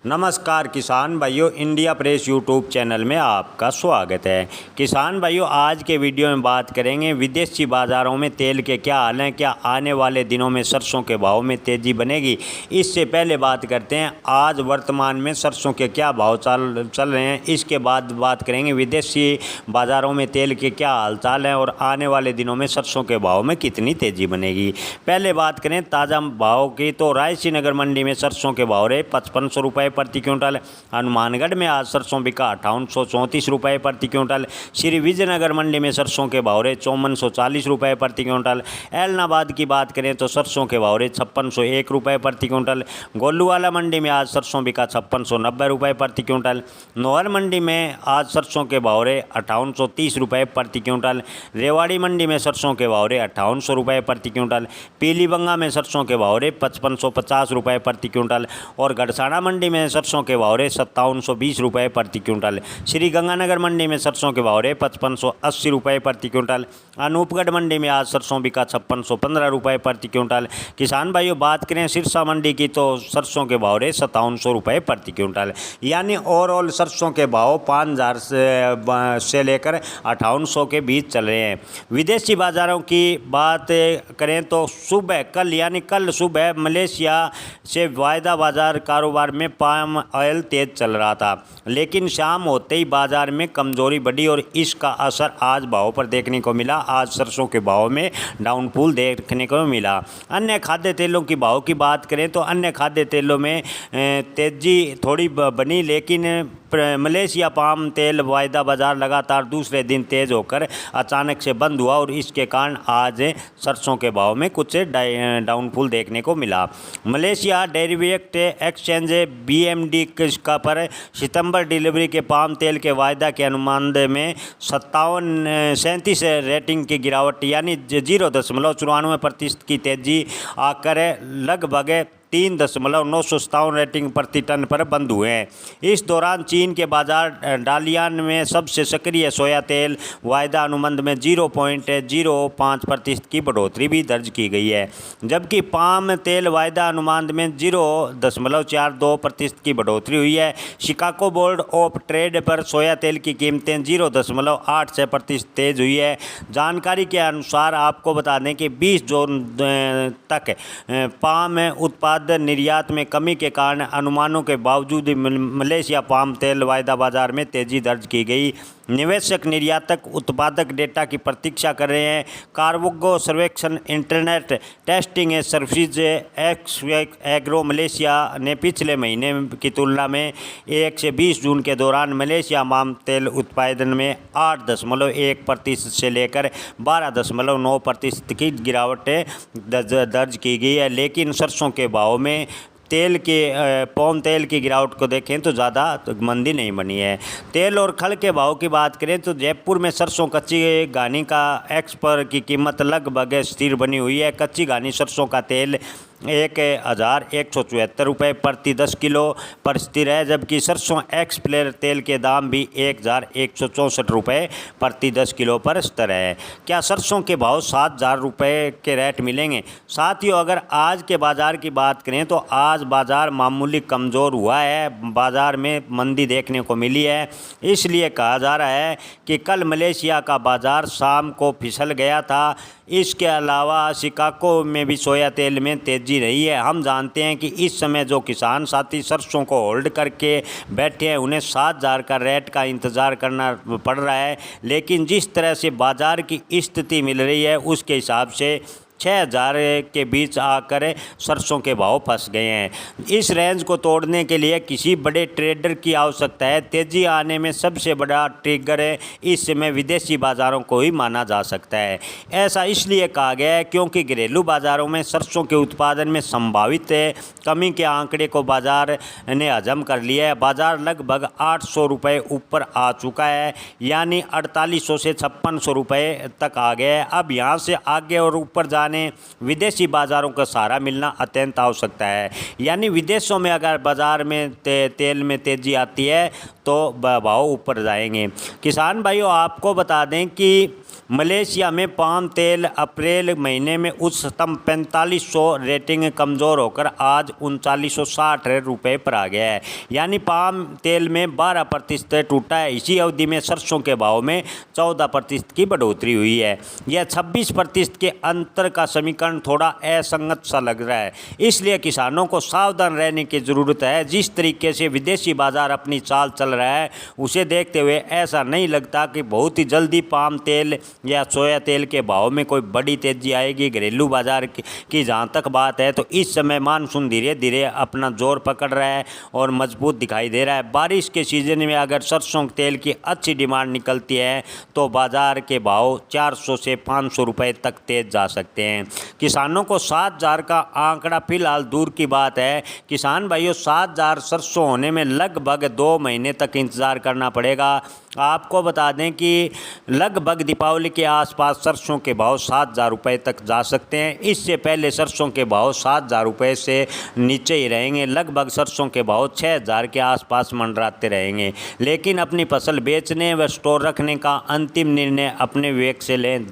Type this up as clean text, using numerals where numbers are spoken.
नमस्कार किसान भाइयों, इंडिया प्रेस यूट्यूब चैनल में आपका स्वागत है। किसान भाइयों, आज के वीडियो में बात करेंगे विदेशी बाज़ारों में तेल के क्या हाल हैं, क्या आने वाले दिनों में सरसों के भाव में तेज़ी बनेगी। इससे पहले बात करते हैं आज वर्तमान में सरसों के क्या भाव चल रहे हैं। इसके बाद बात करेंगे विदेशी बाज़ारों में तेल के क्या हालचाल हैं और आने वाले दिनों में सरसों के भाव में कितनी तेज़ी बनेगी। पहले बात करें ताज़ा भाव की, तो रायसी नगर मंडी में सरसों के भाव रहे 5500 रुपये प्रति क्विंटल। हनुमानगढ़ में आज सरसों बिका 5834 रुपये प्रति क्विंटल। श्री विजयनगर मंडी में सरसों के भाव रहे 5440 रुपये प्रति क्विंटल। ऐलनाबाद की बात करें तो सरसों के भाव रहे 5601 रुपये प्रति क्विंटल। गोलूवाला मंडी में आज सरसों बिका 5690 रुपये प्रति क्विंटल। नोहर मंडी में आज सरसों के भाव रहे 5830 रुपये प्रति क्विंटल। रेवाड़ी मंडी में सरसों के भाव रहे 5800 रुपये प्रति क्विंटल। पीलीबंगा में सरसों के भाव रहे 5550 रुपये प्रति क्विंटल और गड़साना मंडी में सरसों के भाव रहे 5720 रुपये प्रति क्विंटल। श्री गंगानगर मंडी में सरसों के भाव रहे 5580 रुपये प्रति क्विंटल। अनूपगढ़ मंडी में आज सरसों बिका 5615 रुपये प्रति क्विंटल। किसान भाइयों, बात करें सिरसा मंडी की तो सरसों के भाव रहे 5700 रुपये प्रति क्विंटल। यानी ओवरऑल सरसों के भाव 5000 से लेकर 5800 के बीच चल रहे हैं। विदेशी बाज़ारों की बात करें तो कल सुबह मलेशिया से वायदा बाज़ार कारोबार में पाम ऑयल तेज चल रहा था, लेकिन शाम होते ही बाज़ार में कमज़ोरी बढ़ी और इसका असर आज भाव पर देखने को मिला। आज सरसों के भाव में डाउनफॉल देखने को मिला। अन्य खाद्य तेलों की भाव की बात करें तो अन्य खाद्य तेलों में तेज़ी थोड़ी बनी, लेकिन मलेशिया पाम तेल वायदा बाज़ार लगातार दूसरे दिन तेज़ होकर अचानक से बंद हुआ और इसके कारण आज सरसों के भाव में कुछ डाउनफॉल देखने को मिला। मलेशिया डेरिवेटिव एक्सचेंज BMD का पर सितंबर डिलीवरी के पाम तेल के वायदा के अनुमान में 37 रेटिंग की गिरावट यानी 0.94% की तेज़ी आकर लगभग 3.957 रेटिंग प्रति टन पर बंद हुए हैं। इस दौरान चीन के बाजार डालियान में सबसे सक्रिय सोया तेल वायदा अनुबंध में 0.05% की बढ़ोतरी भी दर्ज की गई है, जबकि पाम तेल वायदा अनुबंध में 0.42% की बढ़ोतरी हुई है। शिकागो बोर्ड ऑफ ट्रेड पर सोया तेल की कीमतें 0.86% तेज हुई है। जानकारी के अनुसार आपको बता दें कि 20 जून तक पाम उत्पाद निर्यात में कमी के कारण अनुमानों के बावजूद मलेशिया पाम तेल वायदा बाजार में तेजी दर्ज की गई। निवेशक निर्यातक उत्पादक डेटा की प्रतीक्षा कर रहे हैं। कार्गो सर्वेक्षण internet testing services agro Malaysia ने पिछले महीने की तुलना में 1 से 20 जून के दौरान मलेशिया पाम तेल उत्पादन में 8.1% से लेकर 12.9% की गिरावट दर्ज की गई है, लेकिन सरसों के भाव में पाम तेल की गिरावट को देखें तो ज़्यादा मंदी नहीं बनी है। तेल और खल के भाव की बात करें तो जयपुर में सरसों कच्ची घानी का एक्सपर की कीमत लगभग स्थिर बनी हुई है। कच्ची घानी सरसों का तेल 1174 रुपये प्रति 10 किलो पर स्थिर है, जबकि सरसों एक्सप्लेयर तेल के दाम भी 1164 रुपये प्रति 10 किलो पर स्थिर है। क्या सरसों के भाव 7000 रुपये के रेट मिलेंगे? साथियों, अगर आज के बाज़ार की बात करें तो आज बाज़ार मामूली कमज़ोर हुआ है। बाज़ार में मंदी देखने को मिली है, इसलिए कहा जा रहा है कि कल मलेशिया का बाज़ार शाम को फिसल गया था। इसके अलावा शिकागो में भी सोया तेल में तेज़ी रही है। हम जानते हैं कि इस समय जो किसान साथी सरसों को होल्ड करके बैठे हैं उन्हें 7000 का रेट का इंतज़ार करना पड़ रहा है, लेकिन जिस तरह से बाज़ार की स्थिति मिल रही है उसके हिसाब से 6000 के बीच आकर सरसों के भाव फंस गए हैं। इस रेंज को तोड़ने के लिए किसी बड़े ट्रेडर की आवश्यकता है। तेज़ी आने में सबसे बड़ा ट्रिगर इस समय विदेशी बाज़ारों को ही माना जा सकता है। ऐसा इसलिए कहा गया है क्योंकि घरेलू बाज़ारों में सरसों के उत्पादन में संभावित कमी के आंकड़े को बाज़ार ने हजम कर लिया है। बाज़ार लगभग 800 रुपये ऊपर आ चुका है, यानी 4800 से 5600 रुपये तक आ गया है। अब यहाँ से आगे और ऊपर जाने विदेशी बाज़ारों का सहारा मिलना अत्यंत आवश्यकता है। यानी विदेशों में अगर बाज़ार में तेल में तेज़ी आती है तो भाव ऊपर जाएंगे। किसान भाइयों, आपको बता दें कि मलेशिया में पाम तेल अप्रैल महीने में उच्चतम 4500 रेटिंग कमज़ोर होकर आज 3960 रुपये पर आ गया है, यानी पाम तेल में 12% टूटा है। इसी अवधि में सरसों के भाव में 14% की बढ़ोतरी हुई है। यह 26% के अंतर का समीकरण थोड़ा असंगत सा लग रहा है, इसलिए किसानों को सावधान रहने की ज़रूरत है। जिस तरीके से विदेशी बाज़ार अपनी चाल चल रहा है, उसे देखते हुए ऐसा नहीं लगता कि बहुत ही जल्दी पाम तेल या सोया तेल के भाव में कोई बड़ी तेज़ी आएगी। घरेलू बाज़ार की जहाँ तक बात है, तो इस समय मानसून धीरे धीरे अपना जोर पकड़ रहा है और मजबूत दिखाई दे रहा है। बारिश के सीज़न में अगर सरसों तेल की अच्छी डिमांड निकलती है तो बाज़ार के भाव 400 से 500 रुपये तक तेज जा सकते हैं। किसानों को 7000 का आंकड़ा फिलहाल दूर की बात है। किसान भाइयों, 7000 सरसों होने में लगभग 2 महीने तक इंतज़ार करना पड़ेगा। आपको बता दें कि लगभग दीपावली के आसपास सरसों के भाव 7000 रुपये तक जा सकते हैं। इससे पहले सरसों के भाव 7000 रुपये से नीचे ही रहेंगे। लगभग सरसों के भाव 6000 के आसपास मंडराते रहेंगे। लेकिन अपनी फसल बेचने व स्टोर रखने का अंतिम निर्णय अपने विवेक से लें।